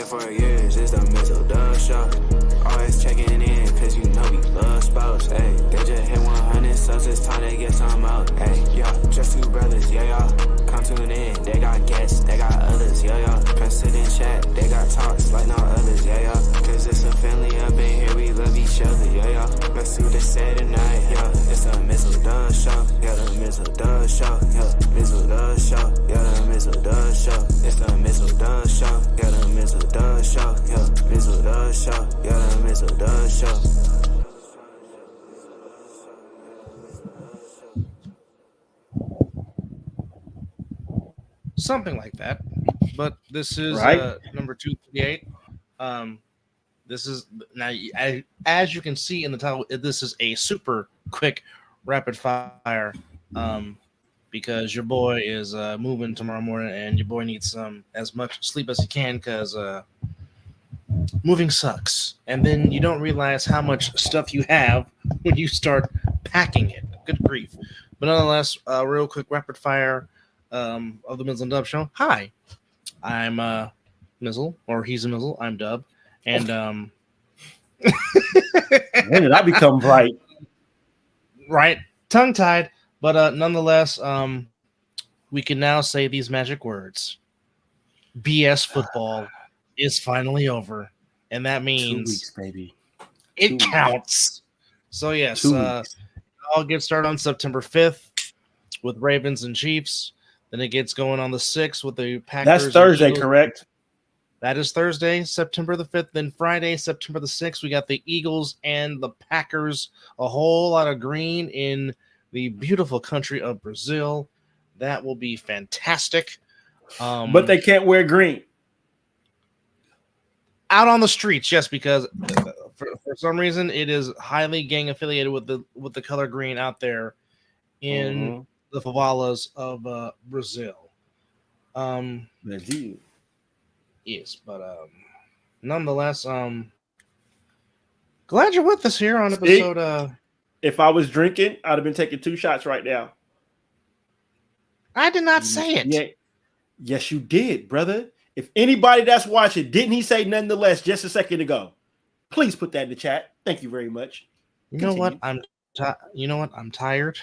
here for years, it's the Mizzle Dub Show. Always checking in, cause you know we love sports. Hey, they just hit 100 subs, it's time they get some out. Hey, yo, just two brothers, yeah, y'all. Come tune in, they got guests, they got others, yeah, y'all. Come sit and chat, they got talks like no others, yeah, y'all. Cause it's a family up in here, we love each other, yeah, y'all. Let's do this say tonight, yeah. It's the Mizzle Dub Show, yeah, the Mizzle Dub Show, yeah. Mizzle Dub Show, yeah, the Mizzle Dub Show. It's the Mizzle Dub Show, yeah, the Mizzle Dub Show, yeah. Mizzle Dub Show, yeah, the Mizzle Dub Show. Something like that. But this is Right. number 238. This is now, as you can see in the title, this is a super quick rapid fire because your boy is moving tomorrow morning and your boy needs as much sleep as he can because moving sucks. And then you don't realize how much stuff you have when you start packing it. Good grief. But nonetheless, real quick rapid fire of the Mizzle and Dub Show. Hi, I'm Mizzle, or he's a Mizzle. I'm Dub. And when did I become bright? Right, tongue-tied, but nonetheless, we can now say these magic words. BS football is finally over, and that 2 means weeks, baby. it 2 counts. So yes, 2 weeks. I'll get started on September 5th with Ravens and Chiefs. Then it gets going on the 6th with the Packers. That's Thursday, Eagles. correct? That is Thursday, September the 5th. Then Friday, September the 6th, we got the Eagles and the Packers. A whole lot of green in the beautiful country of Brazil. That will be fantastic. But they can't wear green. Out on the streets, yes, because for some reason it is highly gang affiliated with the color green out there in the favelas of Brazil. Yes, but nonetheless, glad you're with us here on episode. If I was drinking, I'd have been taking 2 shots right now. I did not say it. Yeah. Yes, you did, brother. If anybody that's watching, didn't he say nonetheless just a second ago? Please put that in the chat. Thank you very much. You know what? I'm tired.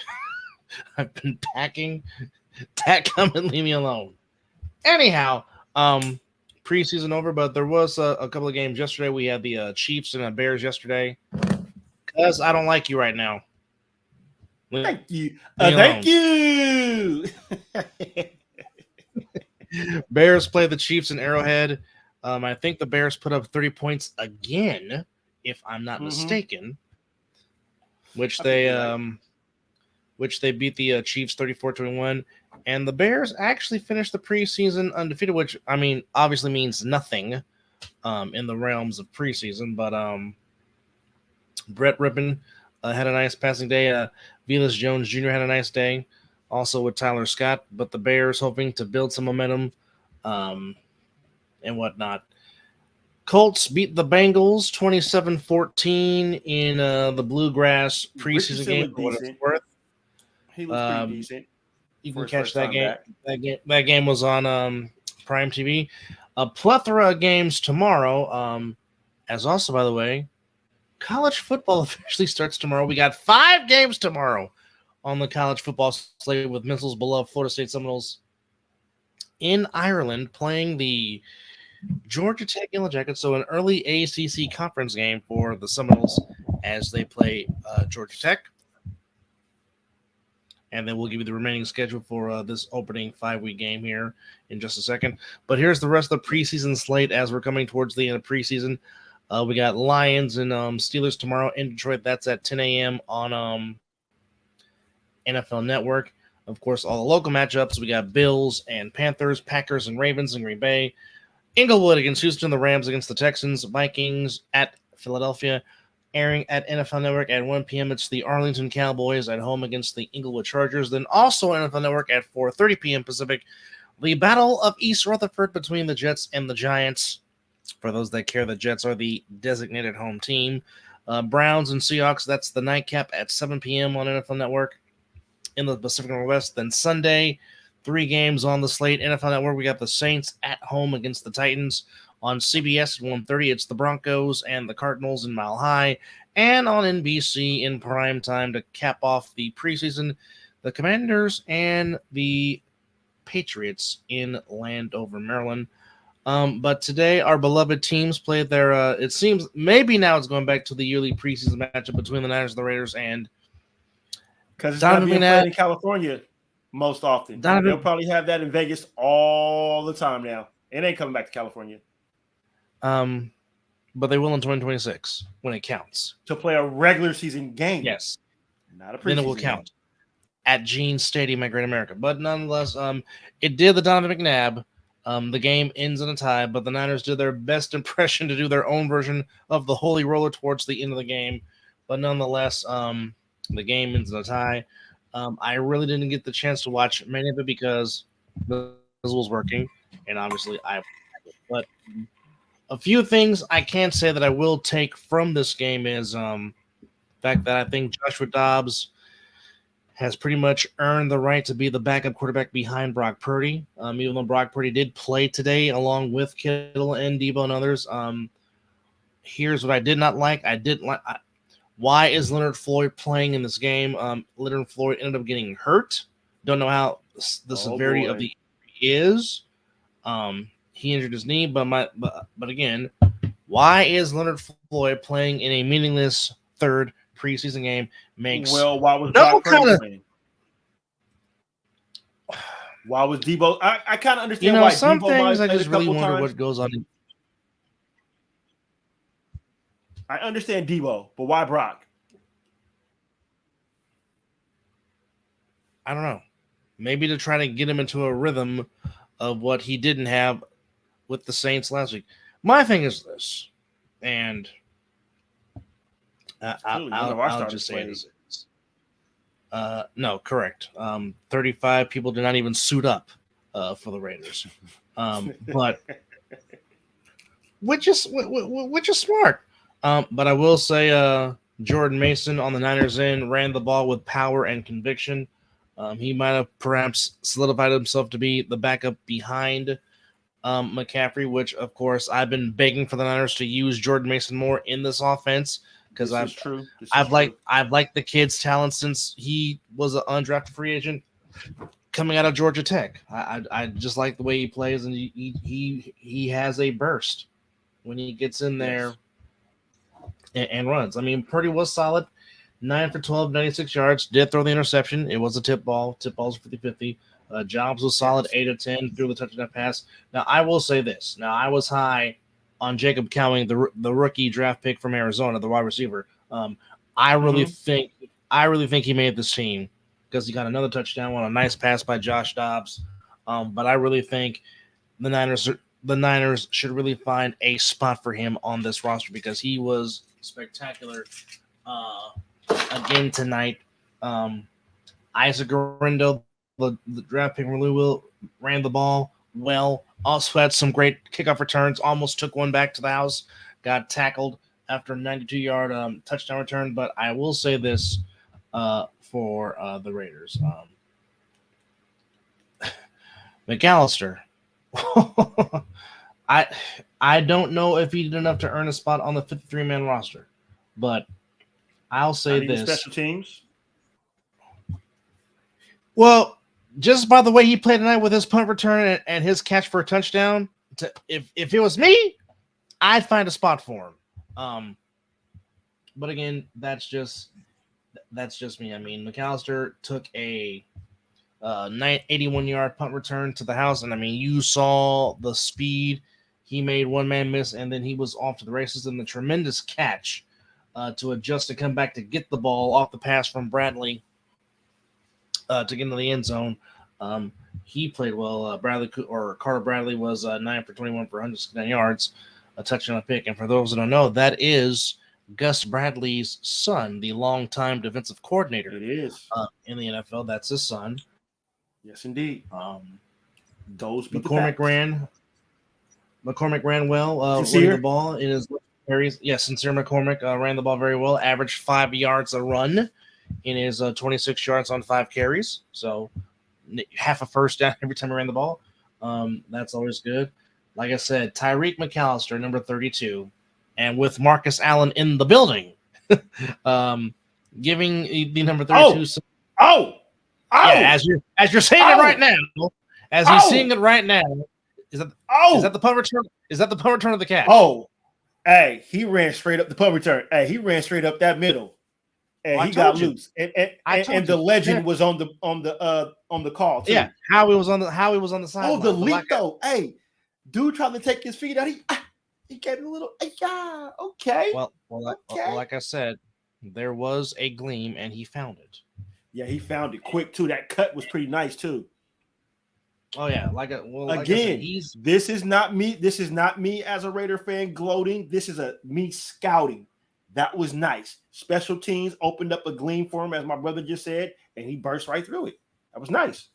I've been packing. Come and leave me alone. Anyhow, preseason over, but there was a couple of games yesterday. We had the Chiefs and the Bears yesterday. Because I don't like you right now. Thank you. Thank you. Bears play the Chiefs in Arrowhead. I think the Bears put up 30 points again, if I'm not mistaken. Which they beat the Chiefs 34-21. And the Bears actually finished the preseason undefeated, which, I mean, obviously means nothing in the realms of preseason. But Brett Rippon had a nice passing day. Velus Jones Jr. had a nice day, also with Tyler Scott. But the Bears hoping to build some momentum and whatnot. Colts beat the Bengals 27-14 in the Bluegrass preseason game. For what it's worth. He was pretty decent. You can catch that game. That game was on Prime TV. A plethora of games tomorrow. As also, by the way, college football officially starts tomorrow. We got 5 games tomorrow on the college football slate with Mizzle's beloved Florida State Seminoles in Ireland playing the Georgia Tech Yellow Jackets. So an early ACC conference game for the Seminoles as they play Georgia Tech. And then we'll give you the remaining schedule for this opening 5-week game here in just a second. But here's the rest of the preseason slate as we're coming towards the end of preseason. We got Lions and Steelers tomorrow in Detroit. That's at 10 a.m. on NFL Network. Of course, all the local matchups. We got Bills and Panthers, Packers and Ravens in Green Bay. Inglewood against Houston, the Rams against the Texans, Vikings at Philadelphia. Airing at NFL Network at 1 p.m. It's the Arlington Cowboys at home against the Inglewood Chargers. Then also NFL Network at 4:30 p.m. Pacific, the Battle of East Rutherford between the Jets and the Giants. For those that care, the Jets are the designated home team. Browns and Seahawks, that's the nightcap at 7 p.m. on NFL Network in the Pacific Northwest. Then Sunday, 3 games on the slate. NFL Network, we got the Saints at home against the Titans. On CBS at 1:30, it's the Broncos and the Cardinals in Mile High. And on NBC in prime time to cap off the preseason, the Commanders and the Patriots in Landover, Maryland. But today, our beloved teams played their. It seems maybe now it's going back to the yearly preseason matchup between the Niners and the Raiders, and because it's not being played in California most often. They'll probably have that in Vegas all the time now. It ain't coming back to California. But they will in 2026 when it counts to play a regular season game. Yes, not a preseason. Then it will count at Gene Stadium at Great America. But nonetheless, it did the Donovan McNabb. The game ends in a tie, but the Niners did their best impression to do their own version of the holy roller towards the end of the game. But nonetheless, the game ends in a tie. I really didn't get the chance to watch many of it because Mizzle was working, and obviously but a few things I can say that I will take from this game is the fact that I think Joshua Dobbs has pretty much earned the right to be the backup quarterback behind Brock Purdy. Even though Brock Purdy did play today along with Kittle and Debo and others. Here's what I did not like. Why is Leonard Floyd playing in this game? Leonard Floyd ended up getting hurt. Don't know how the severity of the injury is. He injured his knee, but again, why is Leonard Floyd playing in a meaningless third preseason game? Why was Brock Purdy playing? Why was Debo? I kind of understand why some Debo things might I just really wonder times. what goes on. I understand Debo, but why Brock? I don't know. Maybe to try to get him into a rhythm of what he didn't have with the Saints last week. My thing is this, and I'll just say this. No, correct. 35 people did not even suit up for the Raiders, but which is smart. But I will say, Jordan Mason on the Niners end ran the ball with power and conviction. He might have perhaps solidified himself to be the backup behind McCaffrey, which, of course, I've been begging for the Niners to use Jordan Mason more in this offense because I've liked the kid's talent since he was an undrafted free agent coming out of Georgia Tech. I just like the way he plays, and he has a burst when he gets in there and runs. I mean, Purdy was solid. 9 for 12, 96 yards. Did throw the interception. It was a tip ball. Tip balls 50-50. Jobs was solid, 8 of 10. Threw the touchdown pass. Now, I will say this. Now, I was high on Jacob Cowing, the rookie draft pick from Arizona, the wide receiver. I really think he made this team because he got another touchdown on a nice pass by Josh Dobbs. But I really think the Niners should really find a spot for him on this roster because he was spectacular again tonight. Isaac Garindo, the draft pick, really ran the ball well. Also had some great kickoff returns. Almost took one back to the house. Got tackled after a 92-yard touchdown return. But I will say this for the Raiders. McAllister. I don't know if he did enough to earn a spot on the 53-man roster. But I'll say this. Special teams? Well, just by the way he played tonight with his punt return and his catch for a touchdown, if it was me, I'd find a spot for him. But again, that's just me. I mean, McAllister took a 81-yard punt return to the house, and I mean, you saw the speed. He made one man miss, and then he was off to the races. And the tremendous catch to adjust to come back to get the ball off the pass from Bradley to get into the end zone. He played well. Carter Bradley was 9 for 21 for 169 yards, a touchdown, a pick. And for those that don't know, that is Gus Bradley's son, the longtime defensive coordinator. It is in the NFL. That's his son. Yes, indeed. McCormick ran well, running the ball in his areas. Yes, Sincere McCormick ran the ball very well. Averaged 5 yards a run in his 26 yards on 5 carries. So half a first down every time he ran the ball. That's always good. like I said, Tyreek McAllister, number 32, and with Marcus Allen in the building, giving the number 32. Oh, yeah, as you're saying it right now, as he's seeing it right now, is that the punt return? Is that the punt return of the catch? Oh, hey, he ran straight up the punt return. Hey, he ran straight up that middle, and he got loose. And the legend was on the call too. Yeah, Howie was on the side. Oh, the leap though. Hey, dude trying to take his feet out. He gave it a little. Yeah, okay. Well, like I said, there was a gleam, and he found it. Yeah, he found it quick too. That cut was pretty nice too. Oh yeah, this is not me. This is not me as a Raider fan gloating. This is me scouting. That was nice. Special teams opened up a gleam for him, as my brother just said, and he burst right through it. That was nice.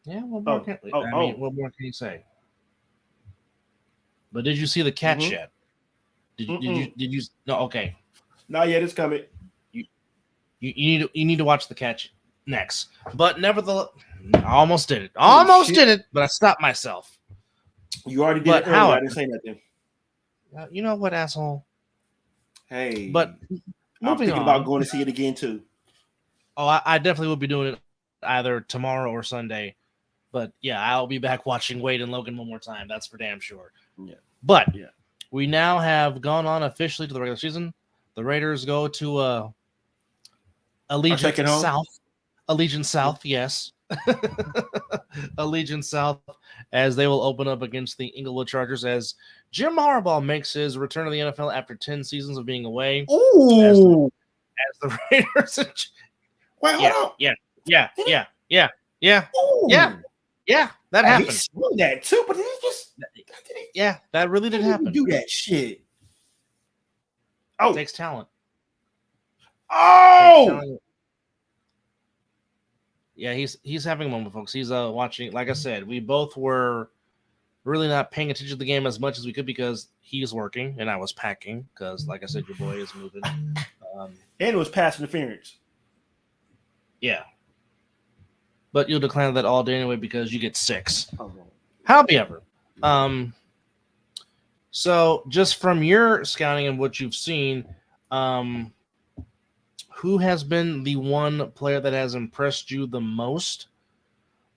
Yeah, what more can you say? But did you see the catch yet? Did you? No, okay. Not yet. It's coming. You need to watch the catch next. But nevertheless, I almost did it. But I stopped myself. You already did it earlier. I didn't say nothing. You know what, asshole? Hey, but I'm thinking about going to see it again too. Oh, I definitely will be doing it either tomorrow or Sunday. But yeah, I'll be back watching Wade and Logan one more time. That's for damn sure. Yeah. But we now have gone on officially to the regular season. The Raiders go to Allegiant South. Allegiant South, yes. Allegiant South, as they will open up against the Inglewood Chargers as Jim Harbaugh makes his return to the NFL after 10 seasons of being away. Ooh. As the Raiders. Wait, hold on. Yeah. That happened. He swung that too, but he just that really did happen. Do that shit. It takes talent. Oh. Yeah, he's having a moment, folks. He's watching. Like I said, we both were really not paying attention to the game as much as we could because he's working and I was packing because, like I said, your boy is moving. And it was pass interference. Yeah. But you'll decline that all day anyway because you get 6. However, so just from your scouting and what you've seen, who has been the one player that has impressed you the most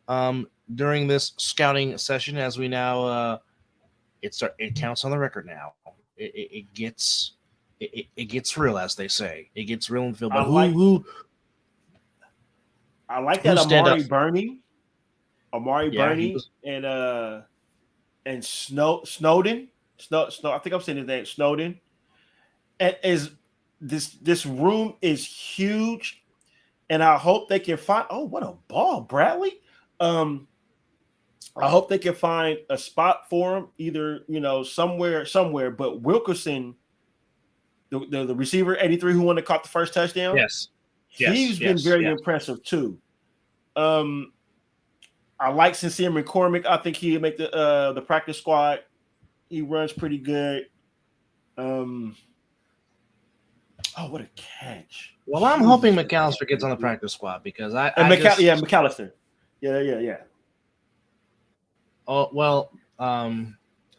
during this scouting session? As we now, it counts on the record now. It gets real, as they say. It gets real in the field. But who? I like that Amari Burney, and Snowden. I think I'm saying his name, Snowden. And this room is huge, and I hope they can find. Oh, what a ball, Bradley! I hope they can find a spot for him, either somewhere. But Wilkerson, the receiver 83 who won and caught the first touchdown. He's been very impressive too. I like Sincere McCormick. I think he'll make the practice squad. He runs pretty good. Oh, what a catch! Well, I'm hoping McAllister gets on the practice squad because McAllister. Yeah. Oh well,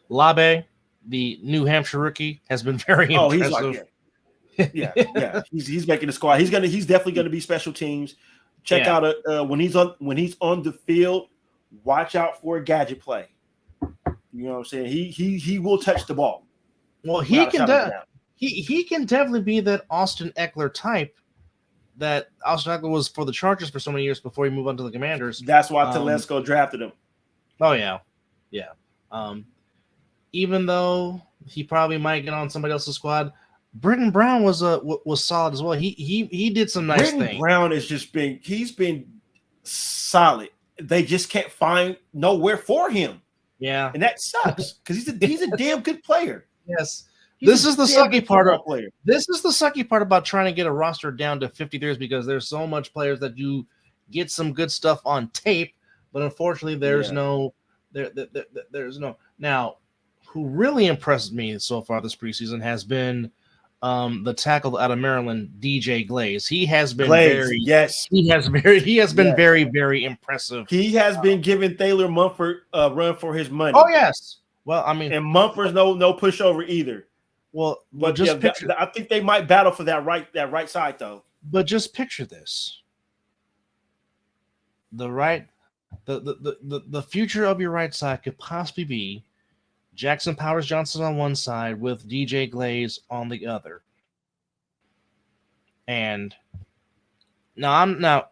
Labe, the New Hampshire rookie, has been very impressive. He's making the squad. He's definitely gonna be special teams. Check out when he's on the field. Watch out for a gadget play. You know what I'm saying? He will touch the ball. Well, he can definitely be that Austin Eckler type. That Austin Eckler was for the Chargers for so many years before he moved on to the Commanders. That's why Telesco drafted him. Oh yeah. Even though he probably might get on somebody else's squad, Britton Brown was solid as well. He did some nice things. Britton Brown he's been solid. They just can't find nowhere for him. Yeah, and that sucks because he's a damn good player. Yes. This is the sucky part about trying to get a roster down to 53 because there's so much players that you get some good stuff on tape, but unfortunately there's no. Now, who really impressed me so far this preseason has been the tackle out of Maryland, DJ Glaze. He has been He has been very, very impressive. He has been giving Thaler Mumford a run for his money. Oh yes. Well, I mean, and Mumford's no pushover either. Well, but just picture. I think they might battle for that right side though. But just picture this: the future of your right side could possibly be Jackson Powers Johnson on one side with DJ Glaze on the other. And now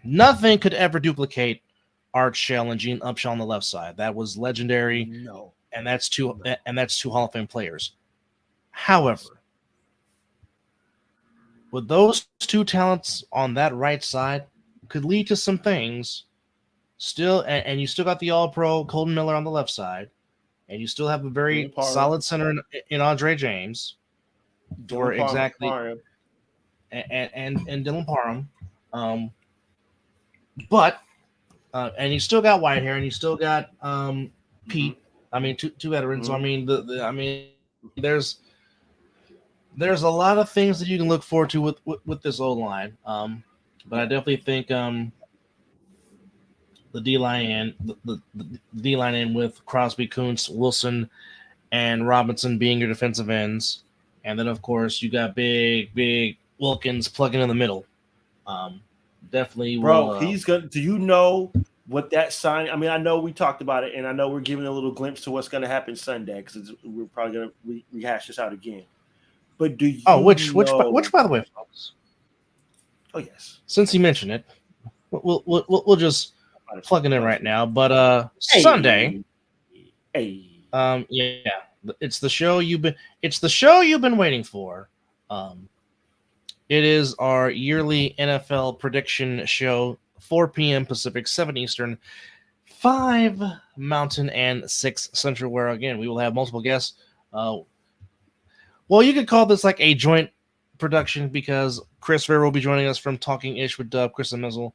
nothing could ever duplicate Art Shell and Gene Upshaw on the left side. That was legendary. No. And that's two Hall of Fame players. However, with those two talents on that right side could lead to some things still, and you still got the All-Pro Colton Miller on the left side, and you still have a very solid center in Andre James, or exactly, and Dylan Parham, but and you still got Whitehair, and you still got Pete. I mean, two veterans. Mm-hmm. So I mean, there's a lot of things that you can look forward to with this old line. But I definitely think the D-line in with Crosby, Kuntz, Wilson, and Robinson being your defensive ends. And then, of course, you got big Wilkins plugging in the middle. Definitely. Bro, he's going to – do you know what that sign – I mean, I know we talked about it, and I know we're giving a little glimpse to what's going to happen Sunday because we're probably going to rehash this out again. But do you which by the way, folks? Oh, yes. Since you mentioned it, we'll just plug it in right now. But Sunday, it's the show you've been waiting for. It is our yearly NFL prediction show, 4 p.m. Pacific, 7 Eastern, 5 Mountain, and 6 Central. Where again we will have multiple guests. Well, you could call this like a joint production because Chris Fair will be joining us from Talking Ish with Dub, Chris and Mizzle.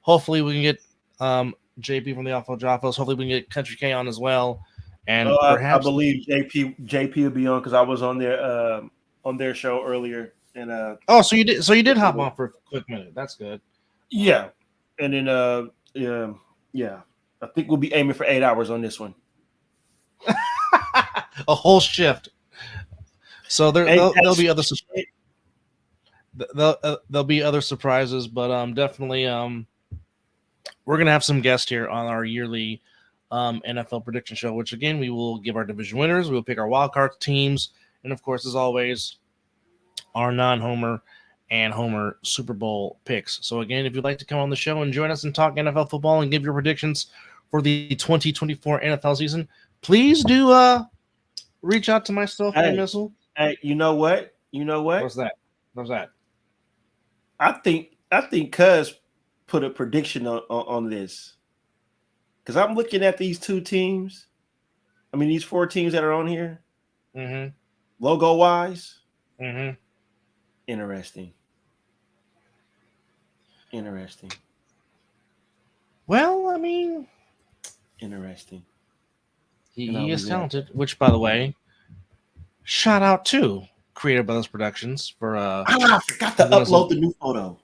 Hopefully we can get JP from the Awful Joffos. Hopefully we can get Country K on as well. And perhaps I believe JP will be on because I was on their show earlier. And so you did hop on for a quick minute. That's good. Yeah. And then I think we'll be aiming for 8 hours on this one. A whole shift. So there'll be other there'll be other surprises, but definitely we're gonna have some guests here on our yearly NFL prediction show. Which again, we will give our division winners, we will pick our wild card teams, and of course, as always, our non-homer and homer Super Bowl picks. So again, if you'd like to come on the show and join us and talk NFL football and give your predictions for the 2024 NFL season, please do reach out to myself and Mizzle. Hey, you know what? What's that? I think Cuz put a prediction on this. Because I'm looking at these two teams. I mean, these 4 teams that are on here. Mm-hmm. Logo-wise. Mm-hmm. Interesting. Well, I mean. Interesting. He is talented, which, by the way, shout out to Creative Brothers Productions for I forgot to upload the new photo.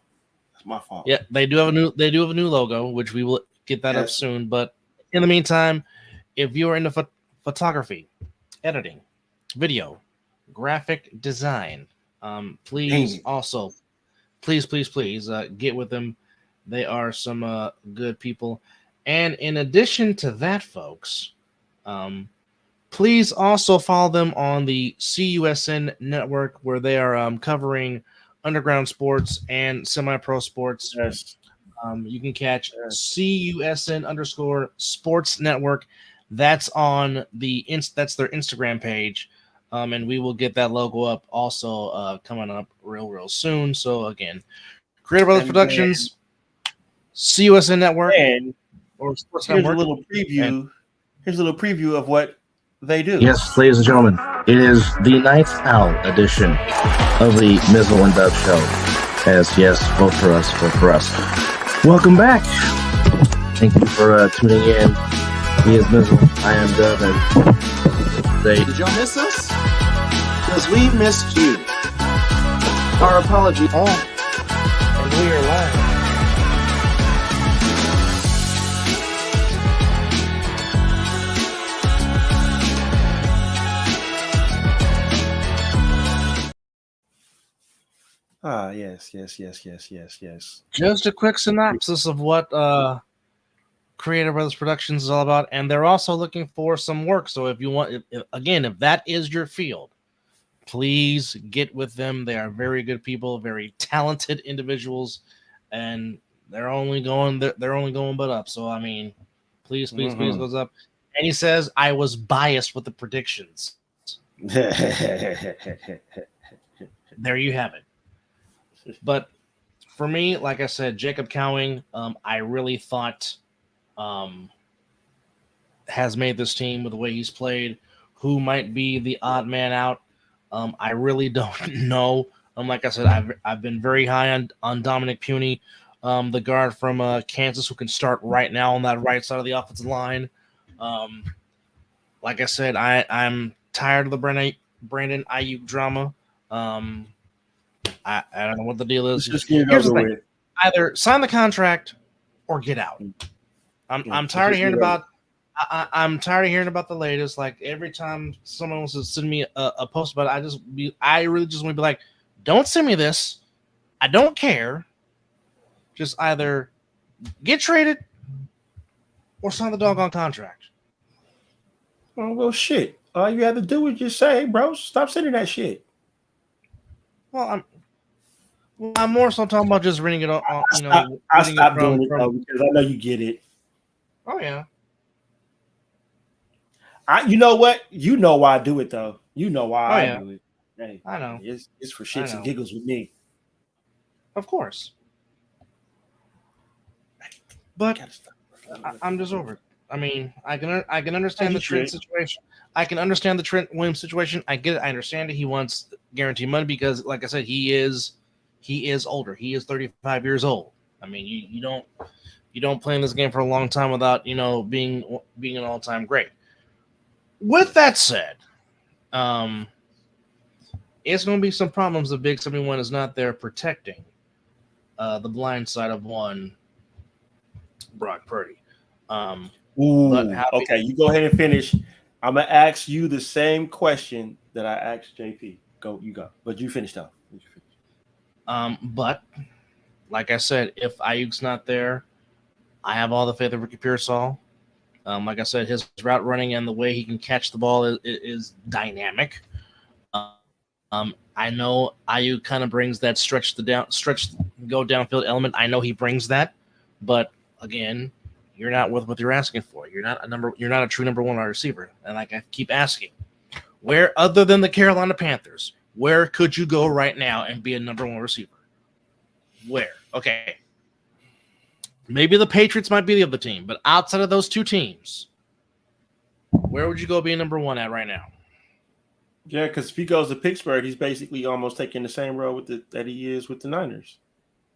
That's my fault. Yeah, they do have a new logo, which we will get that up soon. But in the meantime, if you are into photography, editing, video, graphic design, please get with them. They are some good people. And in addition to that, folks, please also follow them on the CUSN network where they are covering underground sports and semi-pro sports. Yes. You can catch CUSN_sports network. That's on that's their Instagram page. And we will get that logo up also coming up real soon. So again, Creative Brothers Productions, CUSN network, or Sports Network. Here's a little preview of what they do. Yes, ladies and gentlemen, it is the Night Owl edition of the Mizzle and Dub Show. Yes, vote for us. Welcome back. Thank you for tuning in. He is Mizzle. I am Dub. And did y'all miss us? because we missed you. Our apologies. Oh, and we are live. Yes. Just a quick synopsis of what Creative Brothers Productions is all about, and they're also looking for some work. So if you want, if that is your field, please get with them. They are very good people, very talented individuals, and they're only going but up. So I mean, please goes up. And he says I was biased with the predictions. There you have it. But for me, like I said, Jacob Cowing, I really thought has made this team with the way he's played. Who might be the odd man out? I really don't know. Like I said, I've been very high on Dominic Puny, the guard from Kansas, who can start right now on that right side of the offensive line. Like I said, I'm tired of the Brandon Ayuk drama. I don't know what the deal is. Just get it Here's the over thing. with. Either sign the contract or get out. I'm tired of hearing about. I'm tired of hearing about the latest. Like every time someone wants to send me a post about it, I really just want to be like, don't send me this. I don't care. Just either get traded or sign the doggone contract. Oh, well, shit. All you have to do is just say, hey, bro, stop sending that shit. Well, I'm more so talking about just reading it on. I stopped doing it though because I know you get it. Oh yeah. You know what? You know why I do it though. You know why I do it. Hey, I know. It's for shits and giggles with me. Of course. But I'm just over it. I mean, I can understand the Trent situation. I can understand the Trent Williams situation. I get it. I understand it. He wants guaranteed money because, like I said, he is older. He is 35 years old. I mean, you don't play in this game for a long time without being an all-time great. With that said, it's going to be some problems if Big 71 is not there protecting the blind side of one Brock Purdy. Okay, you go ahead and finish. I'm gonna ask you the same question that I asked JP. Go. But you finished up. But like I said, if Ayuk's not there, I have all the faith of Ricky Pearsall. Like I said, his route running and the way he can catch the ball is dynamic. I know Ayuk kind of brings that stretch go downfield element. I know he brings that, but again, you're not with what you're asking for. You're not a true number one wide receiver. And like I keep asking, where other than the Carolina Panthers, where could you go right now and be a number one receiver? Where? Okay. Maybe the Patriots might be the other team, but outside of those two teams, where would you go be a number one at right now? Yeah, because if he goes to Pittsburgh, he's basically almost taking the same role that he is with the Niners.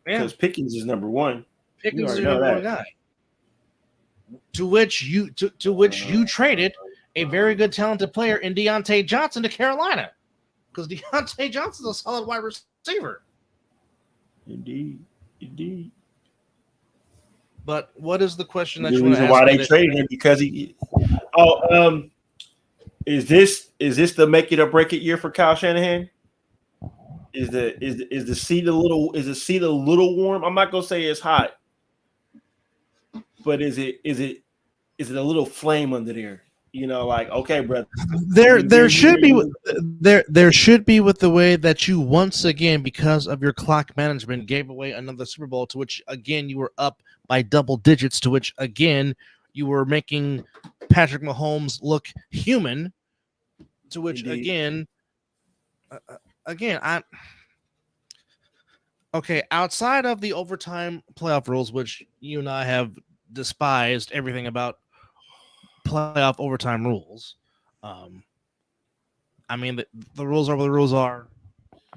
Because Pickens is number one. Pickens is your number one guy. To which you traded a very good, talented player in Deontay Johnson to Carolina, because Deontay Johnson's a solid wide receiver. Indeed. But what is the question that the you want to reason ask? Why they traded him because he? Is this the make it or break it year for Kyle Shanahan? Is the seat a little warm? I'm not gonna say it's hot, but is it a little flame under there? Like, okay, brother. There should be with the way that you once again, because of your clock management, gave away another Super Bowl, to which again you were up by double digits, to which again you were making Patrick Mahomes look human, to which Indeed. again outside of the overtime playoff rules, which you and I have despised everything about playoff overtime rules. I mean, the rules are what the rules are.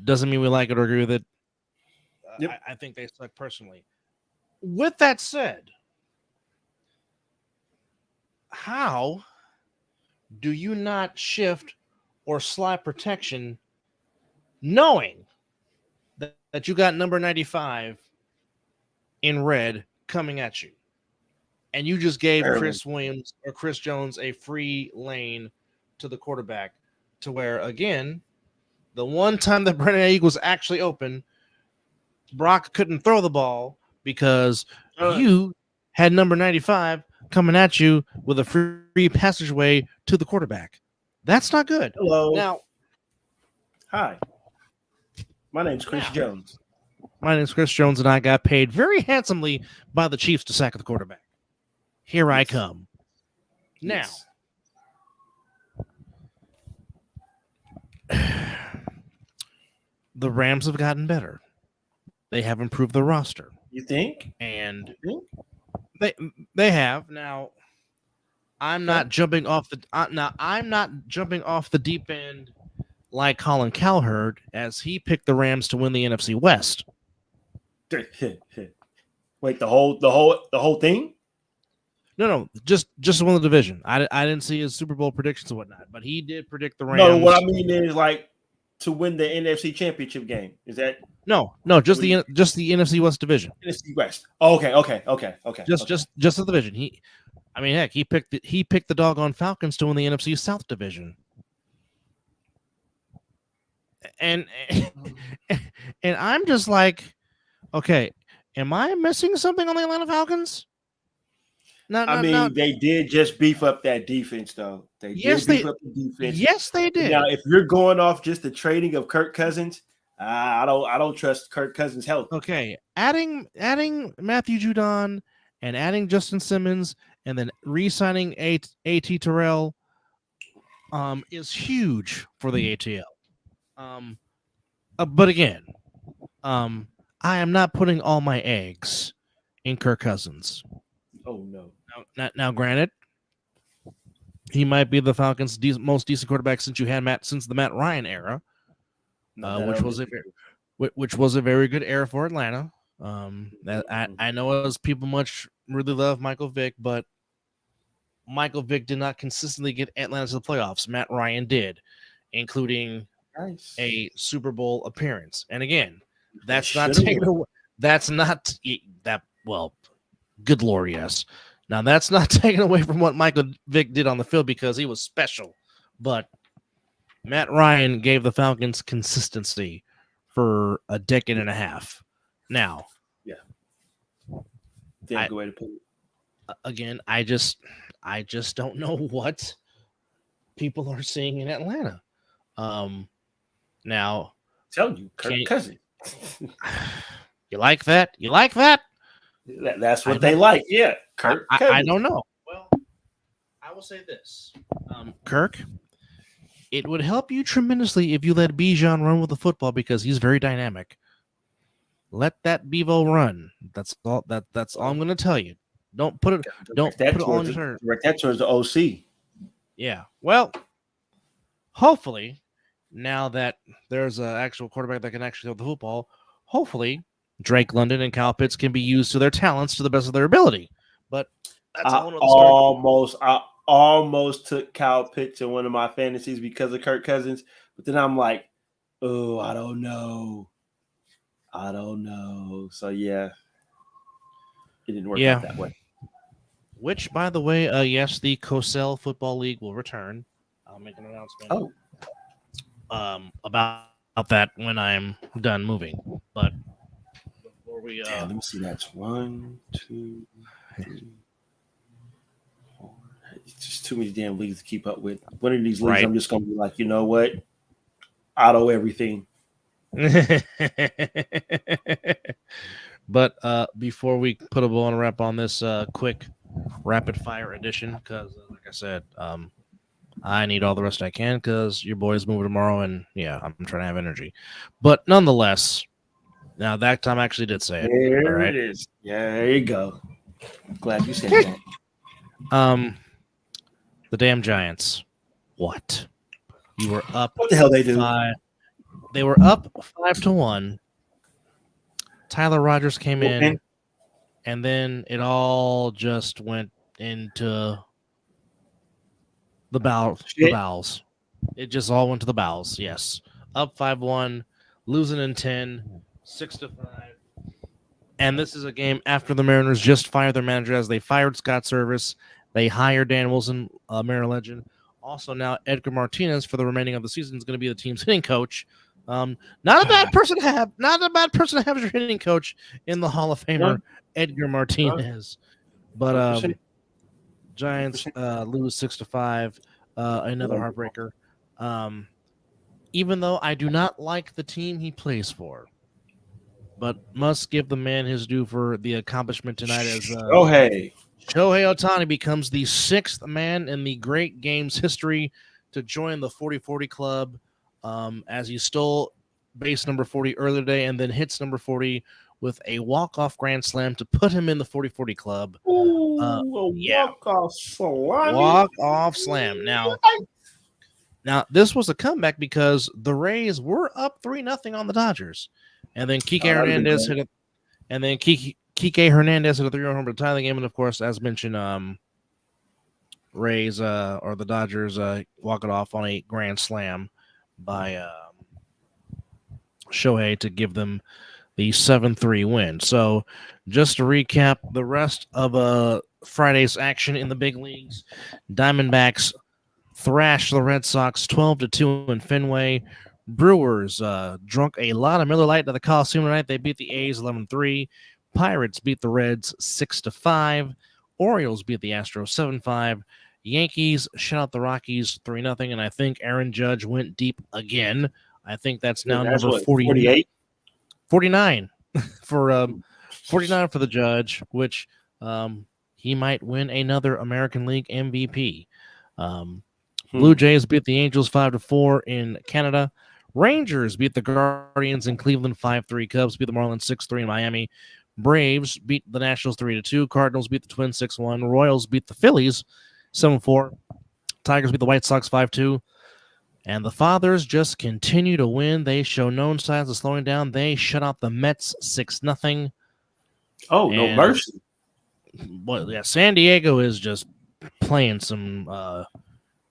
Doesn't mean we like it or agree with it. Yep. I think they suck personally. With that said, how do you not shift or slide protection knowing that you got number 95 in red coming at you, and you just gave Chris Williams or Chris Jones a free lane to the quarterback, to where, again, the one time that Brandon Ayuk was actually open, Brock couldn't throw the ball because you had number 95 coming at you with a free passageway to the quarterback. That's not good. Hello. Now, hi. My name's Chris Jones. My name's Chris Jones, and I got paid very handsomely by the Chiefs to sack the quarterback. Here I come. Now, the Rams have gotten better. They have improved the roster. You think? And they have. Now, I'm not jumping off the deep end like Colin Cowherd, as he picked the Rams to win the NFC West. Wait, the whole thing? No, just won the division. I didn't see his Super Bowl predictions and whatnot, but he did predict the Rams. No, what I mean is like to win the NFC Championship game. Is that no? Just the NFC West division. NFC West. Oh, okay. Just the division. He picked the doggone Falcons to win the NFC South division. And I'm just like, okay, am I missing something on the Atlanta Falcons? They did just beef up that defense, though. They did beef up the defense. Yes, they did. Now, if you're going off just the trading of Kirk Cousins, I don't trust Kirk Cousins' health. Okay, adding Matthew Judon and adding Justin Simmons and then re-signing A.T. Terrell is huge for the ATL. But again, I am not putting all my eggs in Kirk Cousins. Oh no! Now, granted, he might be the Falcons' most decent quarterback since the Matt Ryan era, which was a very good era for Atlanta. I know as people really love Michael Vick, but Michael Vick did not consistently get Atlanta to the playoffs. Matt Ryan did, including a Super Bowl appearance. And again, that's not taken away. That's not that well. Good Lord, yes. Now that's not taken away from what Michael Vick did on the field because he was special. But Matt Ryan gave the Falcons consistency for a decade and a half. Now, good way to put it. Again, I just don't know what people are seeing in Atlanta. Now, tell you, Kirk Cousins. You like that? You like that? That's what they like. Yeah, Kirk. I don't know. Well, I will say this, Kirk. It would help you tremendously if you let Bijan run with the football because he's very dynamic. Let that Bevo run. That's all. That's all I'm going to tell you. Don't put it. Don't put it on her. Direct that towards the OC. Yeah. Well, hopefully, now that there's an actual quarterback that can actually throw the football, hopefully Drake London and Kyle Pitts can be used to their talents to the best of their ability. But that's I almost took Kyle Pitts in one of my fantasies because of Kirk Cousins, but then I'm like, oh, I don't know. So yeah, it didn't work out that way. Which, by the way, yes, the Cosell Football League will return. I'll make an announcement. About that when I'm done moving. But before we, let me see. That's 1, 2, 3, 4. It's just too many damn leagues to keep up with. One of these leagues, I'm just gonna be like, you know what? Auto everything. But before we put a bow on a wrap on this quick rapid fire edition, because like I said, I need all the rest I can because your boy's moving tomorrow, and I'm trying to have energy. But nonetheless, now that time I actually did say it. There it is. Yeah, there you go. Glad you said that. The damn Giants. What? You were up. What the hell they do? They were up 5-1. Tyler Rogers came in, and then it all just went into the bowels. It just all went to the bowels. Yes, up 5-1. losing in 10, 6-5. And this is a game after the Mariners just fired their manager, as they fired Scott Service. They hired Dan Wilson, Mariner legend. Also now Edgar Martinez for the remaining of the season is going to be the team's hitting coach. Not a bad person to have. Not a bad person to have as your hitting coach in the Hall of Famer, Edgar Martinez. But Giants lose 6-5. Another heartbreaker. Even though I do not like the team he plays for, but must give the man his due for the accomplishment tonight as Shohei Ohtani becomes the 6th man in the Great Games history to join the 40-40 club, as he stole base number 40 earlier today and then hits number 40 with a walk-off grand slam to put him in the 40-40 club. Walk-off slam. Now, this was a comeback because the Rays were up 3-0 on the Dodgers. And then Kike Hernandez hit it. And then Kike Hernandez hit a 3-run homer to tie the game. And, of course, as mentioned, Rays or the Dodgers walk it off on a grand slam by Shohei to give them the 7-3 win. So just to recap the rest of Friday's action in the big leagues, Diamondbacks thrashed the Red Sox 12-2 in Fenway. Brewers drunk a lot of Miller Lite at the Coliseum tonight. They beat the A's 11-3. Pirates beat the Reds 6-5. Orioles beat the Astros 7-5. Yankees shut out the Rockies 3-0. And I think Aaron Judge went deep again. I think that's now number 48. 49 for 49 for the Judge, which he might win another American League MVP. Blue Jays beat the Angels 5-4 in Canada. Rangers beat the Guardians in Cleveland 5-3. Cubs beat the Marlins 6-3 in Miami. Braves beat the Nationals 3-2. Cardinals beat the Twins 6-1. Royals beat the Phillies 7-4. Tigers beat the White Sox 5-2. And the Fathers just continue to win. They show no signs of slowing down. They shut out the Mets 6-0. Oh, no mercy. Well, yeah, San Diego is just playing some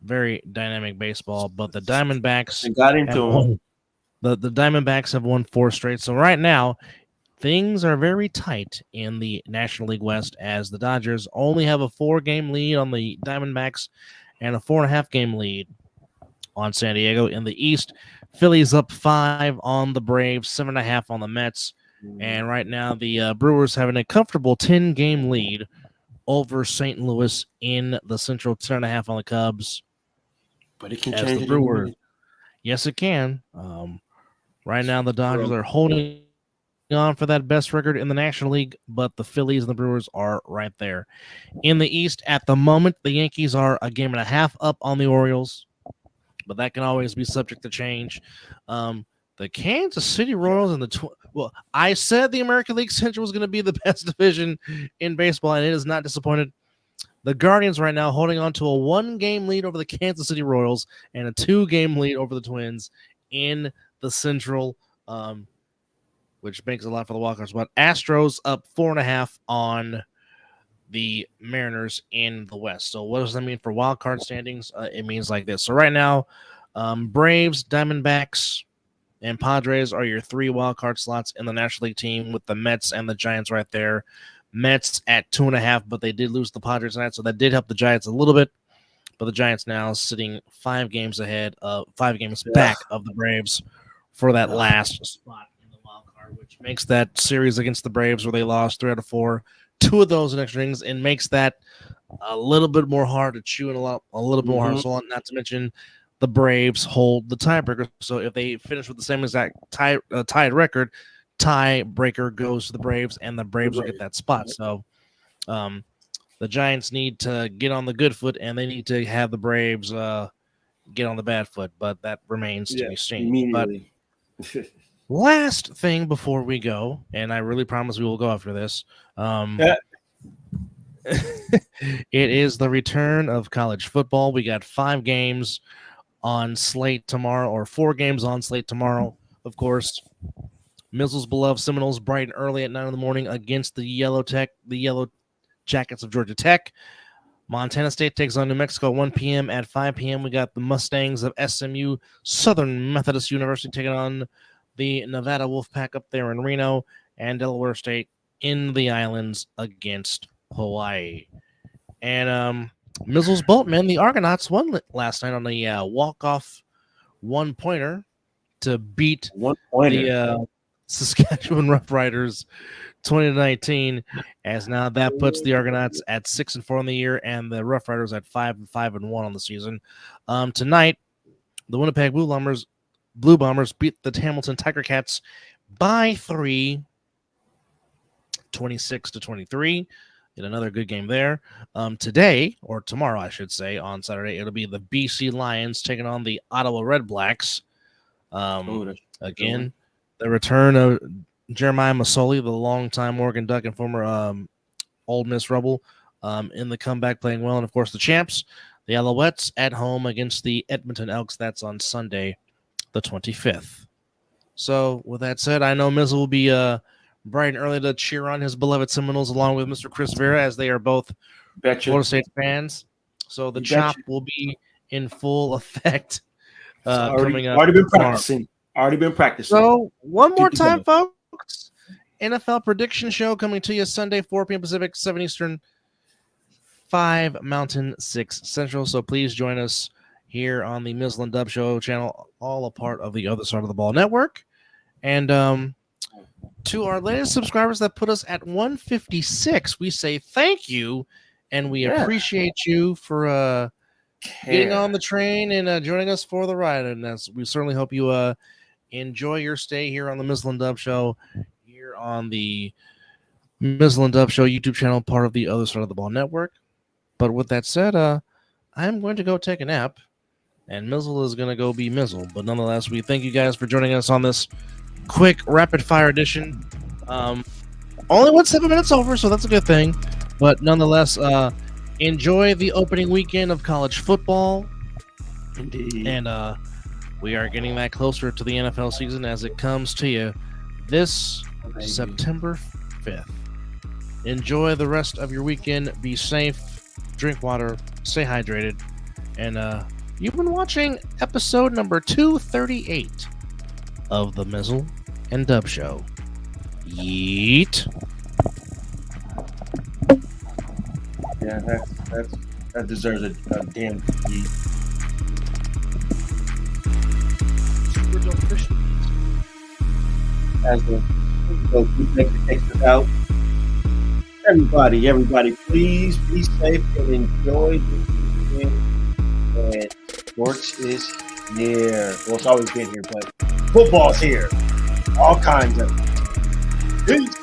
very dynamic baseball, but the Diamondbacks got into them. The Diamondbacks have won 4 straight. So right now, things are very tight in the National League West, as the Dodgers only have a 4-game lead on the Diamondbacks and a 4.5-game lead on San Diego. In the East, Phillies up 5 on the Braves, 7.5 on the Mets. And right now, the Brewers having a comfortable 10-game lead over St. Louis in the Central, 10.5 on the Cubs. But it can As change the Brewers. Yes, it can. Right now, the Dodgers are holding on for that best record in the National League, but the Phillies and the Brewers are right there. In the East, at the moment, the Yankees are a game and a half up on the Orioles, but that can always be subject to change. The Kansas City Royals and well, I said the American League Central was going to be the best division in baseball, and it is not disappointed. The Guardians right now holding on to a 1-game lead over the Kansas City Royals and a 2-game lead over the Twins in the Central, which makes a lot for the wildcards. But Astros up 4.5 on the Mariners in the West. So what does that mean for wildcard standings? It means like this. So right now, Braves, Diamondbacks, and Padres are your 3 wildcard slots in the National League team, with the Mets and the Giants right there. Mets at 2.5, but they did lose the Padres tonight, so that did help the Giants a little bit. But the Giants now sitting 5 games back of the Braves for that last spot in the wild card, which makes that series against the Braves where they lost 3 out of 4, 2 of those in extra innings, and makes that a little bit more hard to chew and a little bit more hard to swallow. Not to mention the Braves hold the tiebreaker, so if they finish with the same exact tied record, tiebreaker goes to the Braves, and the Braves will get that spot. So the Giants need to get on the good foot, and they need to have the Braves get on the bad foot, but that remains to be seen. Immediately. But last thing before we go, and I really promise we will go after this, it is the return of college football. We got 5 games on slate tomorrow, or 4 games on slate tomorrow, of course. Mizzle's beloved Seminoles bright and early at 9 a.m. against the Yellow Jackets of Georgia Tech. Montana State takes on New Mexico at 1 p.m. At 5 p.m., we got the Mustangs of SMU, Southern Methodist University, taking on the Nevada Wolfpack up there in Reno, and Delaware State in the islands against Hawaii. And Mizzle's Boatmen, the Argonauts, won last night on a walk-off one-pointer to beat the Saskatchewan Roughriders 20-19, as now that puts the Argonauts at 6-4 on the year and the Roughriders at 5-1 on the season. Tonight, the Winnipeg Blue Bombers beat the Hamilton Tiger Cats by 3, 26-23. In another good game there. Today, or tomorrow, I should say, on Saturday, it'll be the BC Lions taking on the Ottawa Red Blacks. Again, the return of Jeremiah Masoli, the longtime Oregon Duck and former Old Miss Rebel, in the comeback, playing well. And, of course, the champs, the Alouettes, at home against the Edmonton Elks. That's on Sunday, the 25th. So, with that said, I know Mizzle will be bright and early to cheer on his beloved Seminoles along with Mr. Chris Vera, as they are both Florida State fans. So the chop will be in full effect coming up. Already been practicing. So one more time, folks. NFL prediction show coming to you Sunday, 4 p.m. Pacific, 7 Eastern, 5 Mountain, 6 Central. So please join us here on the Mizzle and Dub Show channel, all a part of the Other Side of the Ball Network. And to our latest subscribers that put us at 156, we say thank you, and we appreciate you for getting on the train and joining us for the ride. And we certainly hope you enjoy your stay here on the Mizzle and Dub Show, here on the Mizzle and Dub Show YouTube channel, part of the Other Side of the Ball Network. But with that said, I'm going to go take a nap, and Mizzle is going to go be Mizzle. But nonetheless, we thank you guys for joining us on this quick rapid-fire edition. Only went 7 minutes over, so that's a good thing. But nonetheless, enjoy the opening weekend of college football. Indeed. And we are getting that closer to the NFL season as it comes to you this September 5th. Enjoy the rest of your weekend. Be safe. Drink water. Stay hydrated. And you've been watching episode number 238 of the Mizzle and Dub Show. Yeet. Yeah, that deserves a damn yeet. As the goalkeeper takes us out, everybody, please be safe and enjoy this weekend. And sports is here. Well, it's always been here, but football's here. All kinds of it. Peace.